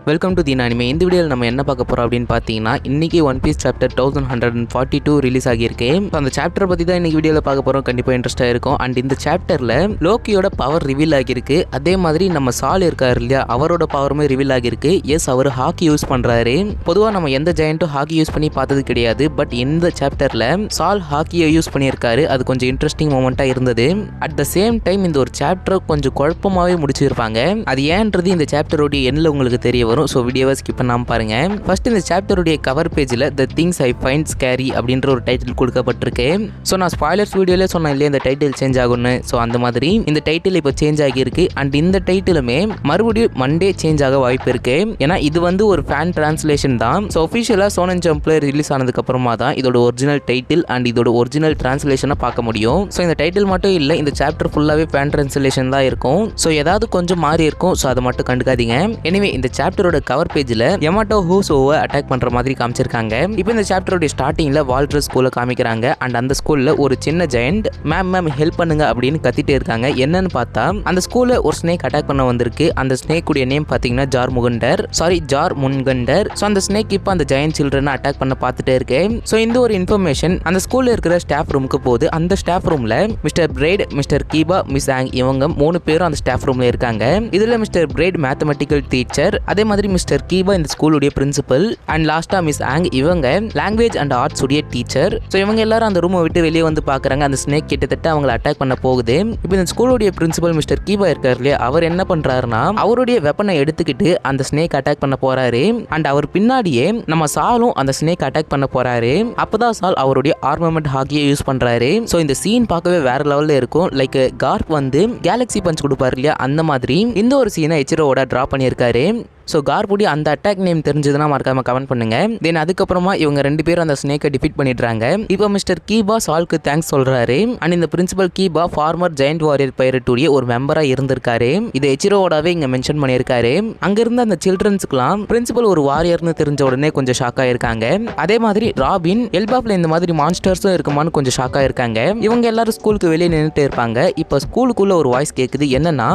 Welcome to the anime. இந்த வீடியோவில் நம்ம என்ன பார்க்க போகிறோம் அப்படின்னு பார்த்தீங்கன்னா, இன்றைக்கி ஒன் பீஸ் சாப்டர் 1142 ரிலீஸ் ஆகியிருக்கு. அந்த சாப்டரை பற்றி தான் இன்றைக்கி வீடியோவில் பார்க்க போகிறோம். கண்டிப்பாக இன்ட்ரெஸ்ட்டாக இருக்கும். அண்ட் இந்த சாப்டரில் லோக்கியோட பவர் ரிவீல் ஆகியிருக்கு. அதே மாதிரி நம்ம சால் இருக்கார் இல்லையா, அவரோட பவருமே ரிவீல் ஆகியிருக்கு. எஸ், அவர் ஹாக்கி யூஸ் பண்ணுறாரு. பொதுவாக நம்ம எந்த ஜெயண்ட்டும் ஹாக்கி யூஸ் பண்ணி பார்த்தது கிடையாது. பட் இந்த சாப்டரில் சால் ஹாக்கியை யூஸ் பண்ணியிருக்காரு. அது கொஞ்சம் இன்ட்ரெஸ்டிங் மூமெண்ட்டாக இருந்தது. அட் த சேம் டைம் இந்த ஒரு சாப்டரை கொஞ்சம் குழப்பமாகவே முடிச்சிருப்பாங்க. அது ஏன்றது இந்த சாப்டரோடைய எண்ணில் உங்களுக்கு தெரிய வரும். ஸோ வீடியோவை ஸ்கிப் பண்ணாமல் பாருங்க. ஃபர்ஸ்ட் இந்த சாப்டருடைய கவர் பேஜில் the things I find scary அப்படின்ற ஒரு டைட்டில் கொடுக்கப்பட்டிருக்கு. ஸோ நான் ஸ்பாய்லர்ஸ் வீடியோவில் சொன்னேன் இல்லையா, இந்த டைட்டில் சேஞ்ச் ஆகும்னு. ஸோ அந்த மாதிரி இந்த டைட்டில் இப்போ சேஞ்ச் ஆகியிருக்கு. அண்ட் இந்த டைட்டிலுமே மறுபடியும் மண்டே சேஞ்ச் ஆக வாய்ப்பு இருக்கு. ஏன்னா இது வந்து ஒரு ஃபேன் டிரான்ஸ்லேஷன் தான். ஸோ ஒஃபிஷியலாக சோனன் ஜம்ப்ல ரிலீஸ் ஆனதுக்கு அப்புறமா தான் இதோட ஒரிஜினல் டைட்டில் அண்ட் இதோட ஒரிஜினல் டிரான்ஸ்லேஷனை பார்க்க முடியும். ஸோ இந்த டைட்டில் மட்டும் இல்லை, இந்த சாப்டர் ஃபுல்லாகவே ஃபேன் டிரான்ஸ்லேஷன் தான் இருக்கும். ஸோ ஏதாவது கொஞ்சம் மாறி இருக்கும். ஸோ அதை மட்டும் கண்டுக்காதீங்க. எனிவே இந்த சாப்டரோட கவர் பேஜில் யமாட்டோ ஹூசோவை அட்டாக் பண்ற மாதிரி காமிச்சிருக்காங்க. இப்போ இந்த சாப்டரோட ஸ்டார்டிங்ல வால்ட்ரஸ் ஸ்கூலை காமிக்கிறாங்க. அண்ட் அந்த ஸ்கூல்ல ஒரு சின்ன ஜெயண்ட் மேம் ஹெல்ப் பண்ணுங்க அப்படின்னு கத்திட்டே இருக்காங்க. என்னன்னு பார்த்தா அந்த ஸ்கூல்ல ஒரு ஸ்னேக் அட்டாக் பண்ண வந்திருக்கு. அந்த ஸ்னேக் உடைய நேம் பாத்தீங்கன்னா ஜார் முன்கண்டர். ஸோ அந்த ஸ்னேக் இப்போ அந்த ஜெயண்ட் சில்ட்ரனை அட்டாக் பண்ண பார்த்துட்டே இருக்கு. ஸோ இந்த ஒரு இன்ஃபர்மேஷன் அந்த ஸ்கூல்ல இருக்கிற ஸ்டாஃப் ரூமுக்கு போகுது. அந்த ஸ்டாஃப் ரூம்ல மிஸ்டர் பிரைட், மிஸ்டர் கீபா, மிஸ் ஆங் இவங்க 3 பேரும் அந்த ஸ்டாஃப் ரூம்ல இருக்காங்க. இதுல மிஸ்டர் பிரைட் மேத்தமெட்டிக்கல் டீச்சர், அதே மாதிரி மிஸ்டர் கீபா இந்த ஸ்கூலுடைய பிரின்சிபல், அண்ட் லாஸ்டா மிஸ் ஆங் இவங்க லாங்குவேஜ் அண்ட் ஆர்ட்ஸ் உடைய டீச்சர். ஸோ இவங்க எல்லாரும் அந்த ரூமை விட்டு வெளியே வந்து பாக்குறாங்க. அந்த ஸ்னேக் கிட்டத்தட்ட அவங்களை அட்டாக் பண்ண போகுது. இப்போ இந்த ஸ்கூலுடைய பிரின்சிபல் மிஸ்டர் கீபா இருக்காரு இல்லையா, அவர் என்ன பண்றாருன்னா அவருடைய வெப்பனை எடுத்துக்கிட்டு அந்த ஸ்னேக் அட்டாக் பண்ண போறாரு. அண்ட் அவர் பின்னாடியே நம்ம சாலும் அந்த ஸ்னேக் அட்டாக் பண்ண போறாரு. அப்பதான் சால் அவருடைய ஆர்மமெண்ட் ஹாக்கியை யூஸ் பண்றாரு. ஸோ இந்த சீன் பார்க்கவே வேற லெவல்ல இருக்கும். லைக் கார்க் வந்து கேலக்ஸி பஞ்ச் கொடுப்பாரு இல்லையா, அந்த மாதிரி இந்த ஒரு சீனை எச்சிரோட டிரா பண்ணியிருக்காரு. ஸோ கார்புடி அந்த அட்டாக் நேம் தெரிஞ்சதுன்னா மறக்காம கமெண்ட் பண்ணுங்க. தென் அதுக்கப்புறமா இவங்க 2 பேரும் அந்த ஸ்னேக்கை டிஃபீட் பண்ணிடுறாங்க. இப்போ மிஸ்டர் கீபா சால்க்கு தேங்க்ஸ் சொல்றாரு. அண்ட் இந்த பிரின்சிபல் கீபா ஃபார்மர் ஜெயண்ட் வாரியர் பைரட்டுடைய ஒரு மெம்பரா இருந்திருக்காரு. இதை எச்சிரோடாவே இங்க மென்ஷன் பண்ணியிருக்காரு. அங்க இருந்த அந்த சில்ட்ரன்ஸ்க்குலாம் பிரின்சிபல் ஒரு வாரியர்னு தெரிஞ்ச உடனே கொஞ்சம் ஷாக் ஆயிருக்காங்க. அதே மாதிரி ராபின் எல்பாப்ல இந்த மாதிரி மான்ஸ்டர்ஸும் இருக்குமான்னு கொஞ்சம் ஷாக் ஆயிருக்காங்க. இவங்க எல்லாரும் ஸ்கூலுக்கு வெளியே நின்றுட்டு இருப்பாங்க. இப்போ ஸ்கூலுக்குள்ள ஒரு வாய்ஸ் கேக்குது. என்னன்னா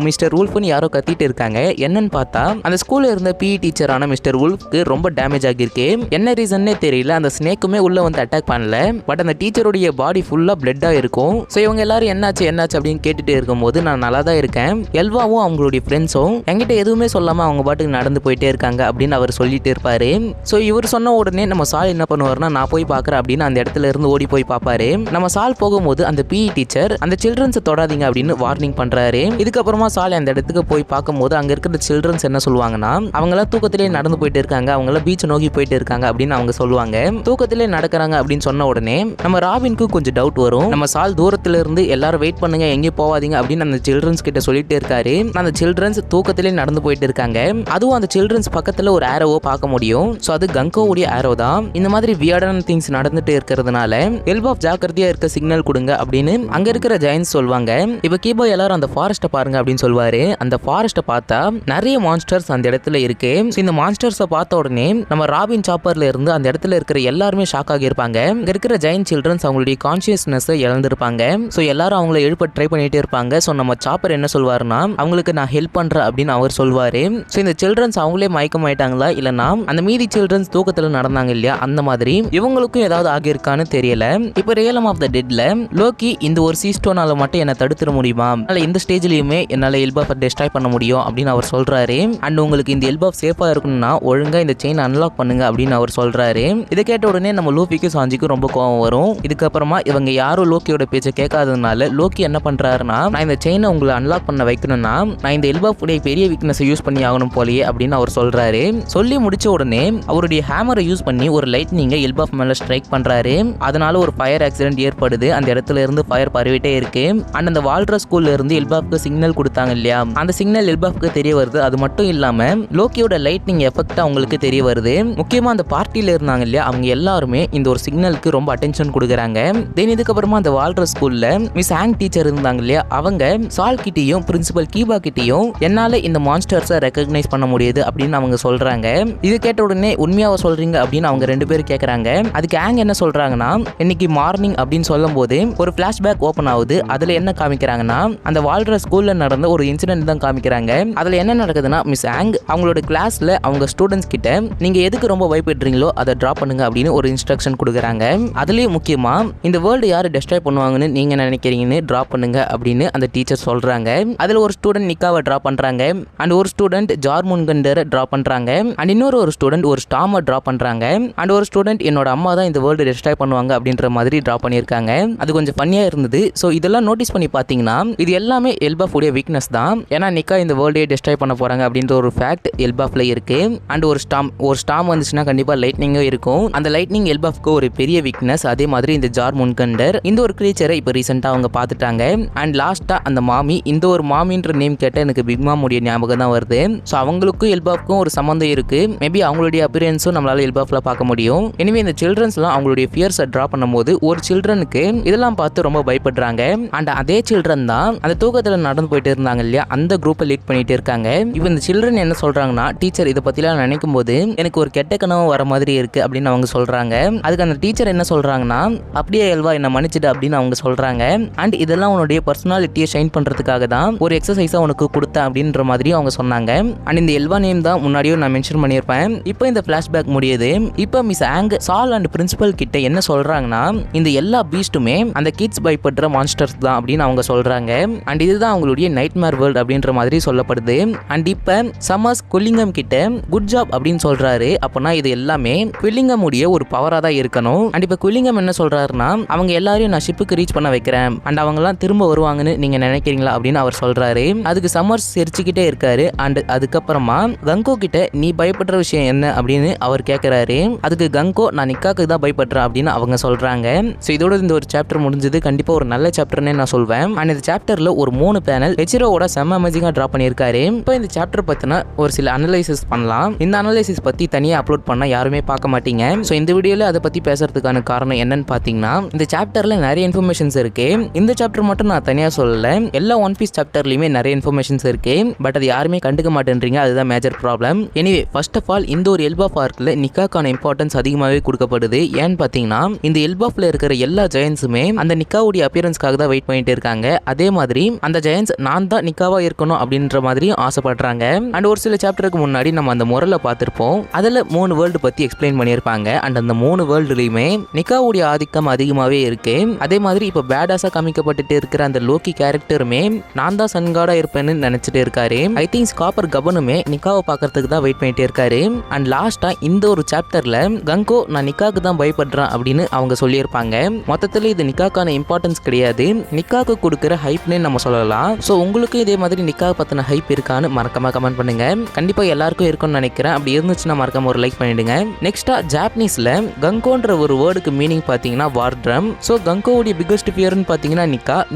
மிஸ்டர் வூல்ஃப்னு யாரோ கத்திட்டு இருக்காங்க. என்னன்னு பார்த்தா அந்த ஸ்கூல்ல இருந்த பிஇ டீச்சரான மிஸ்டர் வூல்ஃப்க்கு ரொம்ப டேமேஜ் ஆகிருக்கு. என்ன ரீசன்னே தெரியல. அந்த ஸ்னேக்குமே உள்ள வந்து அட்டாக் பண்ணல. பட் அந்த டீச்சருடைய பாடி ஃபுல்லா பிளட்டா இருக்கும். ஸோ இவங்க எல்லாரும் என்னாச்சு அப்படின்னு கேட்டுட்டு இருக்கும்போது நான் நல்லா தான் இருக்கேன், எல்வாவும் அவங்களுடைய ஃப்ரெண்ட்ஸும் என்கிட்ட எதுவுமே சொல்லாம அவங்க பாட்டுக்கு நடந்து போயிட்டே இருக்காங்க அப்படின்னு அவர் சொல்லிட்டு இருப்பாரு. ஸோ இவர் சொன்ன உடனே நம்ம சால் என்ன பண்ணுவாருன்னா, நான் போய் பார்க்குறேன் அப்படின்னு அந்த இடத்துல இருந்து ஓடி போய் பார்ப்பாரு. நம்ம சால் போகும்போது அந்த பிஇ டீச்சர் அந்த சில்ட்ரன்ஸை தொடாதீங்க அப்படின்னு வார்னிங் பண்றாரு. இதுக்கப்புறமா சால் அந்த இடத்துக்கு போய் பார்க்கும்போது அங்க இருக்கிற சில்ட்ரன்ஸ் என்ன சொல்லுவாங்கன்னா, அவங்கள தூக்கத்திலே நடந்து போயிட்டு இருக்காங்க, அவங்கள பீச் நோக்கி போயிட்டு இருக்காங்க அப்படின்னு அவங்க சொல்லுவாங்க. தூக்கத்திலே நடக்கிறாங்க அப்படின்னு சொன்ன உடனே நம்ம ராபின்க்கு கொஞ்சம் டவுட் வரும். நம்ம சால் தூரத்துல இருந்து எல்லாரும் வெயிட் பண்ணுங்க, எங்கேயும் போவாதீங்க அப்படின்னு அந்த சில்ட்ரன்ஸ் கிட்ட சொல்லிட்டு இருக்காரு. அந்த சில்ட்ரன்ஸ் தூக்கத்திலே நடந்து போயிட்டு இருக்காங்க. அதுவும் அந்த சில்ட்ரன்ஸ் பக்கத்துல ஒரு ஆரோவை பார்க்க முடியும். ஸோ அது கங்கோவுடைய ஆரோ தான். இந்த மாதிரி வியர்டான திங்ஸ் நடந்துட்டு இருக்கிறதுனால எல்பாப் ஜாக்கிரதையா இருக்க சிக்னல் கொடுங்க அப்படின்னு அங்க இருக்கிற ஜெயன்ஸ் சொல்லுவாங்க. இப்போ கீபோ எல்லாரும் அந்த ஃபாரஸ்ட்டை பாருங்க அப்படின்னு சொல்வாரு. அந்த ஃபாரஸ்ட்டை பார்த்தா நிறைய மான்ஸ்டர்ஸ் அந்த இடத்துல இருக்கு. இந்த மான்ஸ்டர்ஸை பார்த்த உடனே நம்ம ராபின் சாப்பர்ல இருந்து அந்த இடத்துல இருக்கிற எல்லாருமே ஷாக் ஆகி இருப்பாங்க. இங்க இருக்கிற ஜெயண்ட் சில்ட்ரன்ஸ் அவங்களுடைய கான்சியஸ்னஸ் இழந்திருப்பாங்க. ஸோ எல்லாரும் அவங்களை எழுப்ப ட்ரை பண்ணிட்டே இருப்பாங்க. ஸோ நம்ம சாப்பர் என்ன சொல்வாருன்னா, அவங்களுக்கு நான் ஹெல்ப் பண்றேன் அப்படின்னு அவர் சொல்வாரு. ஸோ இந்த சில்ட்ரன்ஸ் அவங்களே மயக்கம் ஆயிட்டாங்களா இல்லைன்னா அந்த மீதி சில்ட்ரன்ஸ் தூக்கத்துல நடந்தாங்க இல்லையா, அந்த மாதிரி இவங்களுக்கும் ஏதாவது ஆகியிருக்கான்னு தெரியல. இப்போ ரியலம் ஆஃப் த டெட்ல லோக்கி இந்த ஒரு சீஸ்டோனால மட்டும் என்ன தடுத்துட முடியுமா, இந்த ஸ்டேஜ்லயுமே என்னால எல்பாஃபை டெஸ்ட்ராய் பண்ண முடியும் அப்படின்னு அவர் சொல்றாரு. அண்ட் உங்களுக்கு இந்த எல்பாஃப் சேஃபா இருக்கணும்னா ஒழுங்கா இந்த செயின் அன்லாக் பண்ணுங்க அப்படின்னு அவர் சொல்றாரு. இதை கேட்ட உடனே நம்ம லூஃபிக்கும் சாஞ்சிக்கும் ரொம்ப கோவம் வரும். இதுக்கப்புறமா இவங்க யாரும் லோக்கியோட பேச்சை கேட்காததுனால லோக்கி என்ன பண்றாருன்னா, நான் இந்த செயினை உங்களை அன்லாக் பண்ண வைக்கணும்னா நான் இந்த எல்பாஃப் உடைய பெரிய வீக்னஸை யூஸ் பண்ணி ஆகணும் போலயே அப்படின்னு அவர் சொல்றாரு. சொல்லி முடிச்ச உடனே அவருடைய ஹேமரை யூஸ் பண்ணி ஒரு லைட்னிங்க எல்பாஃப் மேல ஸ்ட்ரைக் பண்றாரு. அதனால ஒரு ஃபயர் ஆக்சிடென்ட் ஏற்படுது. அந்த இடத்துல இருந்து ஃபயர் பரவிட்டே இருக்கு. அண்ட் அந்த வால்ட்ரஸ் ஸ்கூல்ல இருந்து எல்பாஃப்க்கு சிக்னல் கொடுத்தாங்க இல்லையா, அந்த சிக்னல் எல்பாஃப்க்கு தெரிய வருது. அது மட்டும் இல்லாம லோக்கியோட லைட்னிங் எஃபெக்ட் அவங்களுக்கு தெரிய வருது. முக்கியமா அந்த பார்ட்டில இருந்தாங்க இல்லையா, அவங்க எல்லாருமே இந்த ஒரு சிக்னலுக்கு ரொம்ப அட்டென்ஷன் கொடுக்குறாங்க. தென் இதுக்கப்புறமா அந்த வால்ட்ரஸ் ஸ்கூல்ல மிஸ் ஆங் டீச்சர் இருந்தாங்க இல்லையா, அவங்க சால் கிட்டையும் பிரின்சிபல் கீபா கிட்டையும் என்னால இந்த மான்ஸ்டர்ஸை ரெகக்னைஸ் பண்ண முடியுது அப்படின்னு அவங்க சொல்றாங்க. இது கேட்ட உடனே உண்மையாவ சொல்றீங்க அப்படின்னு அவங்க 2 பேரும் கேட்கறாங்க. அதுக்கு ஆங் என்ன சொல்றாங்கன்னா, இன்னைக்கு மார்னிங் அப்படின்னு சொல்லும் போது ஒரு பிளாஷ்பேக் ஓபன் ஆகுது. அதுல என்ன காமிக்கிறாங்கன்னா, அந்த வால்ட்ரஸ் ஸ்கூல்ல நடந்த ஒரு இன்சிடென்ட் தான் காமிக்கிறாங்க. அதுல என்ன நடக்குதுன்னா, மிஸ் ஆங் அவங்களோட கிளாஸ்ல அவங்க ஸ்டூடெண்ட்ஸ் கிட்ட நீங்க எதுக்கு ரொம்ப பயப்படுறீங்களோ அதை டிராப் பண்ணுங்க அப்படின்னு ஒரு இன்ஸ்ட்ரக்ஷன் கொடுக்குறாங்க. அதுலயும் முக்கியமா இந்த வேர்ல்டு யாரு டெஸ்ட்ராய் பண்ணுவாங்கன்னு நீங்க நினைக்கிறீங்கன்னு டிராப் பண்ணுங்க அப்படின்னு அந்த டீச்சர் சொல்றாங்க. அதுல ஒரு ஸ்டூடெண்ட் நிக்காவை டிராப் பண்றாங்க அண்ட் ஒரு ஸ்டூடெண்ட் ஜார்முன்கண்டரை டிராப் பண்றாங்க அண்ட் இன்னொரு ஸ்டூடெண்ட் ஒரு ஸ்டாமை டிராப் பண்றாங்க அண்ட் ஒரு ஸ்டூடெண்ட் என்னோட அம்மா தான் இந்த வேர்ல்டு டெஸ்ட்ராய் பண்ணுவாங்க அப்படின்ற மாதிரி டிராப் பண்ணியிருக்காங்க. அது கொஞ்சம் ஃபன்னியா இருந்தது. ஸோ இதெல்லாம் நோட்டீஸ் பண்ணி பார்த்தீங்கன்னா இது எல்லாமே எல்பாஃப் உடைய வீக்னஸ் தான். ஏன்னா நிக்கா இந்த வேர்ல்டே டெஸ்ட்ராய் பண்ண போறாங்க அப்படின்ற ஒரு ஃபேக்ட் எல்பாஃப்ல இருக்கு. அண்ட் ஒரு ஸ்டாம் வந்துச்சுன்னா கண்டிப்பா லைட்னிங்கும் இருக்கும். அந்த லைட்னிங் எல்பாஃப்க்கு ஒரு பெரிய வீக்னஸ். அதே மாதிரி இந்த ஜார்முன்கண்டர் இந்த ஒரு கிரீச்சரை இப்போ ரீசெண்டாக அவங்க பார்த்துட்டாங்க. அண்ட் லாஸ்டா அந்த மாமி இந்த ஒரு மாமின்ற நேம் கேட்ட எனக்கு பிக் மாம் உடைய ஞாபகம் தான் வருது. ஸோ அவங்களுக்கும் எல்பாஃப்க்கும் ஒரு சம்மந்தம் இருக்கு. மேபி அவங்களுடைய அப்பியரன்ஸும் நம்மளால எல்பாஃப்ல பார்க்க முடியும். எனவே இந்த சில்ட்ரன்ஸ்லாம் அவங்களுடைய ஃபியர்ஸை ட்ரா பண்ணும்போது ஒரு சில்ட்ரனுக்கு இதெல்லாம் பார்த்து ரொம்ப பயப்படுறாங்க. அண்ட் அதே சில்ட்ரன் தான் அந்த தூக்கத்தில் நடந்து போயிட்டு இருந்தாங்க இல்லையா, அந்த குரூப்பை லீட் பண்ணிட்டு இருக்காங்க. இப்போ இந்த சில்ட்ரன் என்ன சொல்றாங்கன்னா, டீச்சர் இதை பத்திலாம் நினைக்கும் போது எனக்கு ஒரு கெட்ட கனவு வர மாதிரி இருக்கு அப்படின்னு அவங்க சொல்றாங்க. அதுக்கு அந்த டீச்சர் என்ன சொல்றாங்கன்னா, அப்படியே எல்வா என்ன மன்னிச்சிடு அப்படின்னு அவங்க சொல்றாங்க. அண்ட் இதெல்லாம் உன்னுடைய பர்சனாலிட்டியை ஷைன் பண்றதுக்காக தான் ஒரு எக்ஸசைஸா உனக்கு கொடுத்தேன் அப்படின்ற மாதிரி அவங்க சொன்னாங்க. அண்ட் இந்த எல்வா நேம் தான் முன்னாடியும் நான் மென்ஷன் பண்ணியிருப்பேன். இப்போ இந்த ஃபிளாஷ்பேக் முடியுது. இப்போ மிஸ் ஆங் சால் அண்ட் பிரின்சிபல் கிட்ட என்ன சொல்றாங்கன்னா, இந்த எல்லா பீஸ்ட்டுமே அந்த கிட்ஸ் பயப்படுற மான்ஸ்டர்ஸ் தான் அப்படின்னு அவங்க சொல்றாங்க. அண்ட் இதுதான் அவங்களுடைய நைட்மேர் வேர்ல்ட் அப்படின்ற மாதிரி சொல்லப்படுது. அண்ட் இப்போ சம்மர்ஸ் குல்லிங்கம் கிட்ட குட் ஜாப் அப்படின்னு சொல்றாரு. அப்பனா இது எல்லாமே குல்லிங்கம் உடைய ஒரு பவரா தான் இருக்கணும். அண்ட் இப்போ குல்லிங்கம் என்ன சொல்றாருன்னா, அவங்க எல்லாரையும் நான் ஷிப்புக்கு ரீச் பண்ண வைக்கிறேன் அண்ட் அவங்க எல்லாம் திரும்ப வருவாங்கன்னு நீங்க நினைக்கிறீங்களா அப்படின்னு அவர் சொல்றாரு. அதுக்கு சம்மர்ஸ் சிரிச்சுக்கிட்டே இருக்காரு. அண்ட் அதுக்கப்புறமா கங்கோ கிட்ட நீ பயப்படுற விஷயம் என்ன அப்படின்னு அவர் கேட்கிறாரு. அதுக்கு கங்கோ நான் நிக்காக்கு தான் பயப்படுறேன் அப்படின்னு அவங்க சொல்றாங்க. ஸோ இதோட இந்த ஒரு சாப்டர் முடிஞ்சது. கண்டிப்பா ஒரு நல்ல சாப்டர்னே நான் சொல்வேன். அண்ட் இந்த சாப்டர்ல ஒரு 3 பேனல் ஹெச்சிரோவோட செம்ம அமேசிங்கா டிரா பண்ணியிருக்காரு. இப்போ இந்த சாப்டர் பத்தின ஒரு சில அனலைசிஸ் பண்ணலாம். இந்த அனலைசிஸ் பத்தி தனியா அப்லோட் பண்ணா யாருமே பார்க்க மாட்டீங்க. ஸோ இந்த வீடியோல அதை பத்தி பேசுறதுக்கான காரணம் என்னன்னு பாத்தீங்கன்னா, இந்த சாப்டர்ல நிறைய இன்ஃபர்மேஷன்ஸ் இருக்கு. இந்த சாப்டர் மட்டும் நான் தனியா சொல்லல, எல்லா ஒன் பீஸ் சாப்டர்லயுமே நிறைய இன்ஃபர்மேஷன்ஸ் இருக்கு. பட் அது யாருமே கண்டுக்க மாட்டேன்றீங்க. அதுதான் major problem. Anyway first of all இந்த ஒரு எல்பாஃப் ஆர்க்ல நிக்காக்கான இம்பார்ட்டன்ஸ் அதிகமாகவே கொடுக்கப்படுது. ஏன்னு பாத்தீங்கன்னா, இந்த எல்பாஃப்ல இருக்கிற எல்லா ஜெயன்ஸுமே அந்த நிக்காவுடைய அப்பியரன்ஸ்க்காக தான் வெயிட் பண்ணிட்டு இருக்காங்க. அதே மாதிரி அந்த ஜெயன்ஸ் நான் தான் நிக்காவா இருக்கணும் அப்படின்ற மாதிரி ஆசைப்படுறாங்க. அண்ட் ஒரு சில சாப்டருக்கு முன்னாடி நம்ம அந்த முறையில பார்த்திருப்போம். அதுல 3 வேர்ல்டு பத்தி எக்ஸ்பிளைன் பண்ணியிருப்பாங்க. அண்ட் அந்த 3 வேர்ல்டுலயுமே நிக்காவுடைய ஆதிக்கம் அதிகமாவே இருக்கு. அதே மாதிரி இப்ப பேடாஸா காமிக்கப்பட்டுட்டு இருக்கிற அந்த லோக்கி கேரக்டருமே நான் தான் சன்காடா இருப்பேன்னு நினைச்சிட்டு இருக்காரு. ஐ திங்க் காப்பர் கபனுமே நிக்காவை பார்க்கறதுக்கு தான் வெயிட் பண்ணிட்டு இருக்காரு. அண்ட் லாஸ்டா இந்த ஒரு சாப்டர்ல கங்கோ நான் நிக்காக்கு தான் பயப்படுறேன் அப்படின்னு அவங்க சொல்லியிருப்பாங்க. மொத்தத்தில் இது நிக்காக்கான இம்பார்ட்டன்ஸ் கிடையாது, நிக்காக்கு கொடுக்குற ஹைப்னே நம்ம சொல்லலாம். ஸோ உங்களுக்கு இதே மாதிரி நிக்கா பத்தின ஹைப் இருக்கான்னு மறக்காம கமெண்ட் பண்ணுங்க. கண்டிப்பா எல்லாருக்கும் இருக்கும்னு நினைக்கிறேன். அப்படி இருந்துச்சுன்னா மறக்காம ஒரு லைக் பண்ணிடுங்க. நெக்ஸ்டா ஜாப்பனீஸ்ல கங்கோன்ற ஒரு வேர்டுக்கு மீனிங் பாத்தீங்கன்னா வார் ட்ரம். ஸோ கங்கோவுடைய பிகஸ்ட் ஃபியர்னு பாத்தீங்கன்னா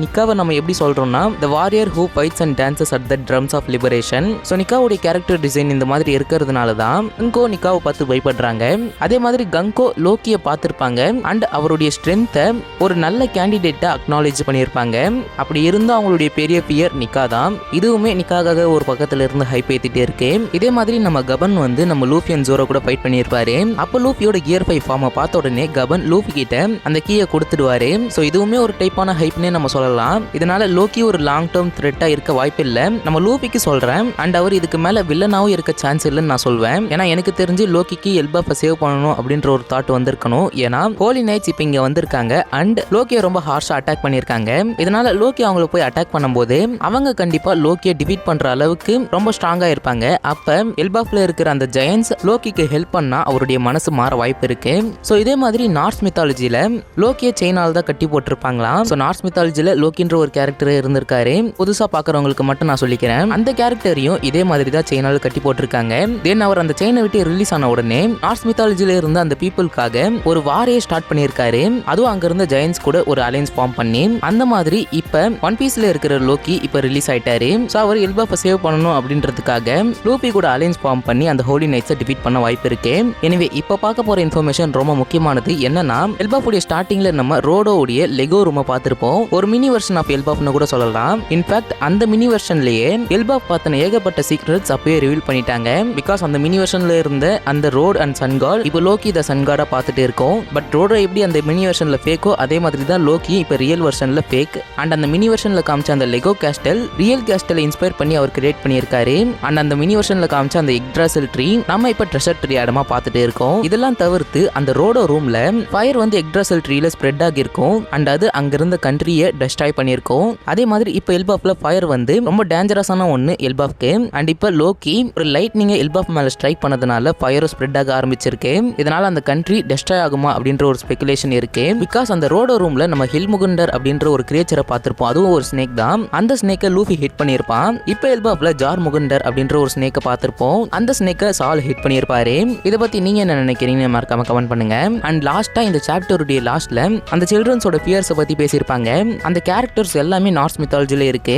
நிக்காவை நம்ம எப்படி சொல்றோம்னா, the warrior who fights and dances at the drums of liberation. So நிக்காவுடைய கேரக்டர் டிசைன் இந்த மாதிரி இருக்கிறதுனால தான் கங்கோ நிக்காவை பார்த்து பயப்படுறாங்க. அதே மாதிரி கங்கோ லோக்கியை பார்த்திருப்பாங்க அண்ட் அவருடைய ஸ்ட்ரென்த்தை ஒரு நல்ல கேண்டிடேட்டா அக்னாலேஜ் பண்ணியிருப்பாங்க. அப்படி இருந்தால் அவங்களுடைய பெரிய பியர் நிக்கா தான். இதுவுமே நிக்காக ஒரு பக்கத்துல இருந்து ஹைப் ஏத்திட்டே இருக்கு. இதே மாதிரி நம்ம கபன் வந்து நம்ம லூஃபி அண்ட் ஜோரோ கூட ஃபைட் பண்ணியிருப்பாரு. அப்போ லூஃபியோட கியர் 5 ஃபார்மை பார்த்த உடனே கபன் லூஃபி கிட்ட அந்த கீயை கொடுத்துடுவாரு. ஸோ இதுவுமே ஒரு டைப்பான ஹைப்னே நம்ம சொல்லலாம். இதனால லோக்கி ஒரு லாங் டேர்ம் த்ரெட்டா இருக்க வாய்ப்பு இல்லை நம்ம லூஃபிக்கு சொல்றேன். அண்ட் அவர் இதுக்கு மேல வில்லனாவும் இருக்க சான்ஸ் இல்லைன்னு நான் சொல்வேன். ஏன்னா எனக்கு தெரிஞ்சு லோக்கிக்கு எல்பாஃபை சேவ் பண்ணணும் அப்படின்ற ஒரு தாட் வந்திருக்கணும். ஏன்னா ஹோலி நைட்ஸ் இப்போ இங்க வந்திருக்காங்க அண்ட் லோக்கியை ரொம்ப ஹார்ஷா அட்டாக் பண்ணியிருக்காங்க. இதனால லோக்கி அவங்களை போய் அட்டாக் பண்ணும்போது அவங்க கண்டிப்பா லோக்கியை டிஃபீட் பண்ற அளவுக்கு ரொம்ப ஸ்ட்ராங்கா இருப்பாங்க. அப்ப எல்பாஃப்ல இருக்கிற அந்த ஜெயன்ஸ் லோக்கிக்கு ஹெல்ப் பண்ணா அவருடைய மனசு மாற வாய்ப்பு இருக்கு. ஸோ இதே மாதிரி நார்ஸ் மித்தாலஜில லோக்கியை செயினால் தான் கட்டி போட்டிருப்பாங்களாம். ஸோ நார்ஸ் மித்தாலஜில லோக்கின்ற ஒரு கேரக்டர் இருந்திருக்காரு. புதுசா பாக்குறவங்களுக்கு மட்டும் நான் சொல்லிக்கிறேன். அந்த கேரக்டரையும் இதே மாதிரி தான் செயினால் கட்டி போட்டிருக்காங்க. தென் அவர் அந்த செயினை விட்டு ரிலீஸ் ஆன உடனே நார்ஸ் மித்தாலஜில இருந்த அந்த பீப்புளுக்காக ஒரு வாரையே ஸ்டார்ட் பண்ணியிருக்காரு. அதுவும் அங்க இருந்த ஜெயன்ஸ் கூட ஒரு அலைன்ஸ் ஃபார்ம் பண்ணி அந்த மாதிரி இப்ப ஒன் பீஸ்ல இருக்கிற லோக்கி இப்ப ரிலீஸ் ஆயிட்டாரு. ஸோ அவர் எல்பாஃபை சேவ் பண்ணணும் அப்படின்றதுக்காக லூபி கூட அலைன்ஸ் ஃபார்ம் பண்ணி அந்த ஹோலி நைட்ஸை டிஃபீட் பண்ண வாய்ப்பு இருக்கு. எனவே இப்ப பார்க்க போற இன்ஃபர்மேஷன் ரொம்ப முக்கியமானது. என்னன்னா, எல்பாஃபுடைய ஸ்டார்டிங்ல நம்ம ரோடோவுடைய லெகோ ரூமை பார்த்திருப்போம். ஒரு மினி வெர்ஷன் ஆஃப் எல்பாஃப்னு கூட சொல்லலாம். இன்ஃபேக்ட் அந்த மினி வெர்ஷன்லயே எல்பாஃப் பார்த்தன ஏகப்பட்ட சீக்ரெட்ஸ் அப்பவே ரிவீல் பண்ணிட்டாங்க. பிகாஸ் அந்த மினி வெர்ஷன்ல இருந்த அந்த ரோட் அண்ட் சன்காட் இப்போ லோக்கி த சன்காடா பார்த்துட்டு இருக்கோம். பட் ரோடோ எப்படி அந்த மினி வெர்ஷன்ல ஃபேக்கோ அதே மாதிரி தான் லோக்கி இப்போ ரியல் வெர்ஷன்ல ஃபேக். அண்ட் அந்த மினி வெர்ஷன்ல காமிச்ச அந்த லெகோ கேஸ்டல் ரியல் கேஸ்டலை இன்ஸ்பயர் பண்ணி அவர் கிரியேட் பண்ணியிருக்காரு. அண்ட் அந்த மினி வெர்ஷன்ல காமிச்ச அந்த எக்ட்ராசல் ட்ரீ நம்ம இப்ப ட்ரெஷர் ட்ரீ இடமா பார்த்துட்டு இருக்கோம். இதெல்லாம் தவிர்த்து அந்த ரோடோ ரூம்ல ஃபயர் வந்து எக்ட்ராசல் ட்ரீல ஸ்ப்ரெட் ஆகி இருக்கும் அண்ட் அது அங்க இருந்த கண்ட்ரியை டெஸ்ட்ராய் பண்ணியிருக்கோம். அதே மாதிரி இப்போ எல்பாஃப்ல ஃபயர் வந்து ரொம்ப டேஞ்சரஸான ஒன்று எல்பாஃப்க்கு. அண்ட் இப்போ லோக்கி ஒரு லைட்னிங்கை எல்பாஃப் மேலே ஸ்ட்ரைக் பண்ணதுனால ஃபயரும் ஸ்ப்ரெட் ஆக ஆரம்பிச்சிருக்கு. இதனால அந்த கண்ட்ரி டெஸ்ட்ராய் ஆகுமா அப்படின்ற ஒரு ஸ்பெகுலேஷன் இருக்கு. பிகாஸ் அந்த ரோடோ ரூம்ல நம்ம ஹில்முகுண்டர் அப்படின்ற ஒரு கிரியேச்சரை பார்த்திருப்போம். அதுவும் ஒரு ஸ்னேக் தான். அந்த ஸ்னேக்கை லூஃபி ஹிட் பண்ணியிருப்பான். இப்போ எல்பாஃப்ல ஜார் முகுண்டர் அப்படின்ற ஒரு ஸ்னேக்கை பார்த்திருப்போம். அந்த ஸ்னேக்கை சால் ஹிட் பண்ணியிருப்பாரு. இதை பத்தி நீங்க என்ன நினைக்கிறீங்க மறக்காம கமெண்ட் பண்ணுங்க. அண்ட் லாஸ்டா இந்த சாப்டருடைய லாஸ்ட்ல அந்த சில்ட்ரன்ஸோட ஃபியர்ஸை பத்தி பேசியிருப்பாங்க. அந்த கேரக்டர்ஸ் எல்லாமே நார்ஸ் மித்தாலஜில இருக்கு.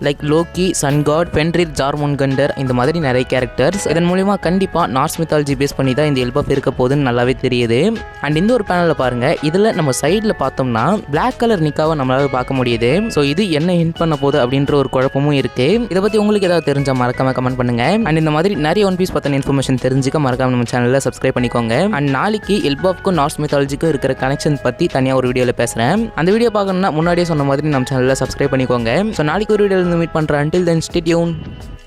லைக் லோக்கி, சன் காட், ஃபென்ரிர், ஜார்முன்கண்டர் இந்த மாதிரி நிறைய கேரக்டர்ஸ். இதன் மூலியமா கண்டிப்பா நார்ஸ் மித்தாலஜி பேஸ் பண்ணி தான் இந்த எல்பாஃப் இருக்க போகுதுன்னு நல்லாவே தெரியுது. அண்ட் இந்த ஒரு பேனல்ல பாருங்க, இதுல நம்ம சைட்ல பார்த்தோம்னா பிளாக் கலர் நிக்காவை நம்மளால பார்க்க முடியுது. ஸோ இது என்ன ஹிண்ட் பண்ண போகுது அப்படின்ற ஒரு குழப்பமும் இருக்கு. இதை பத்தி உங்களுக்கு ஏதாவது தெரிஞ்சா மறக்காம கமெண்ட் பண்ணுங்க. அண்ட் இந்த மாதிரி நிறைய ஒன் பீஸ் பத்தின இன்ஃபர்மேஷன் தெரிஞ்சுக்க மறக்காம நம்ம சேனல்ல சப்ஸ்கிரைப் பண்ணிக்கோங்க. அண்ட் நாளைக்கு எல்பாஃப்க்கும் நார்ஸ் மித்தாலஜிக்கும் இருக்கிற கனெக்ஷன் பத்தி தனியா ஒரு வீடியோல பேசுறேன். அந்த வீடியோ பார்க்கணும்னா முன்னாடியே சொன்ன மாதிரி நம்ம சேனல்ல சப்ஸ்கிரைப் பண்ணிக்கோங்க. ஸோ நாளைக்கு ஒரு வீடியோல மீட் பண்றேன். Until then, stay tuned.